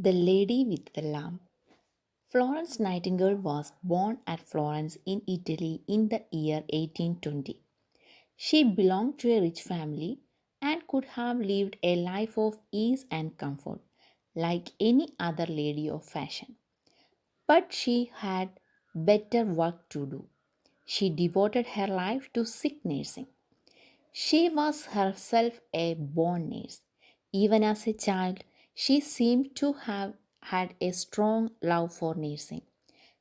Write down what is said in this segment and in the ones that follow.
The Lady with the Lamp. Florence Nightingale was born at Florence in Italy in the year 1820. She belonged to a rich family and could have lived a life of ease and comfort like any other lady of fashion. But she had better work to do. She devoted her life to sick nursing. She was herself a born nurse. Even as a child, she seemed to have had a strong love for nursing.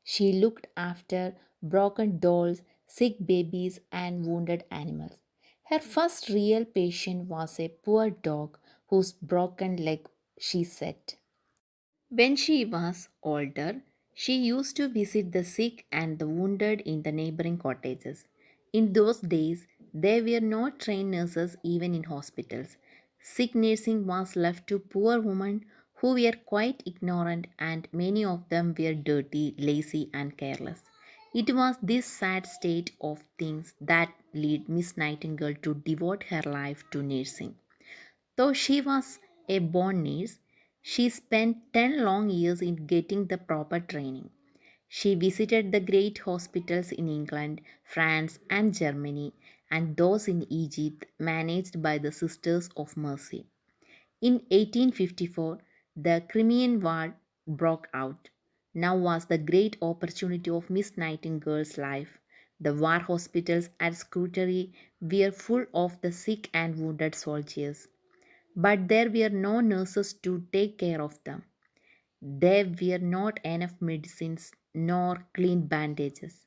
She looked after broken dolls, sick babies, and wounded animals. Her first real patient was a poor dog whose broken leg she set. When she was older, she used to visit the sick and the wounded in the neighboring cottages. In those days, there were no trained nurses even in hospitals. Sick nursing was left to poor women who were quite ignorant, and many of them were dirty, lazy, and careless. It was this sad state of things that led Miss Nightingale to devote her life to nursing. Though she was a born nurse, she spent 10 long years in getting the proper training. She visited the great hospitals in England, France, and Germany, and those in Egypt managed by the Sisters of Mercy. In 1854, the Crimean War broke out. Now was the great opportunity of Miss Nightingale's life. The war hospitals at Scutari were full of the sick and wounded soldiers. But there were no nurses to take care of them. There were not enough medicines nor clean bandages.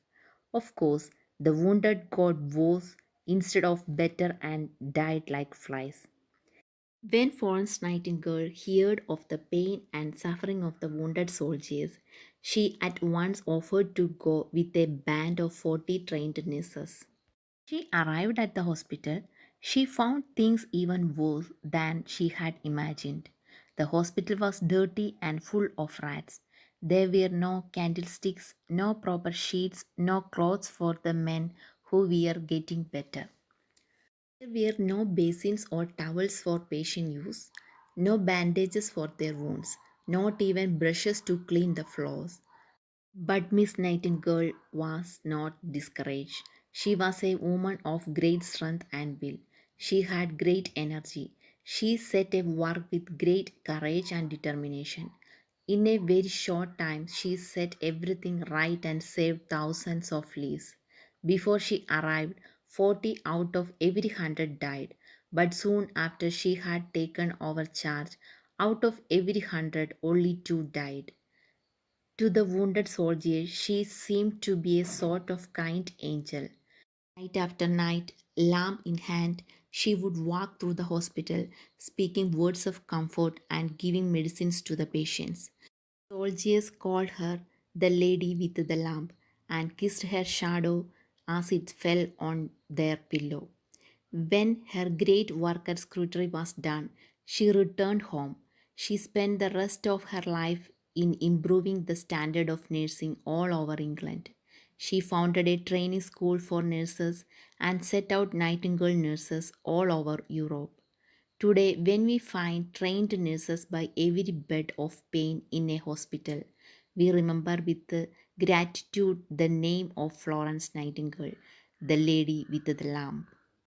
Of course, the wounded got worse instead of better and died like flies. When Florence Nightingale heard of the pain and suffering of the wounded soldiers, she at once offered to go with a band of 40 trained nurses. She arrived at the hospital. She found things even worse than she had imagined. The hospital was dirty and full of rats. There were no candlesticks, no proper sheets, no clothes for the men who were getting better. There were no basins or towels for patient use, no bandages for their wounds, not even brushes to clean the floors. But Miss Nightingale was not discouraged. She was a woman of great strength and will. She had great energy. She set a work with great courage and determination. In a very short time, she set everything right and saved thousands of lives. Before she arrived, 40 out of every 100 died. But soon after she had taken over charge, out of every 100, only 2 died. To the wounded soldier, she seemed to be a sort of kind angel. Night after night, lamp in hand, she would walk through the hospital, speaking words of comfort and giving medicines to the patients. Soldiers called her the lady with the lamp and kissed her shadow as it fell on their pillow. When her great work at Scrutiny was done, she returned home. She spent the rest of her life in improving the standard of nursing all over England. She founded a training school for nurses and set out Nightingale nurses all over Europe. Today, when we find trained nurses by every bed of pain in a hospital, we remember with gratitude the name of Florence Nightingale, the lady with the lamp.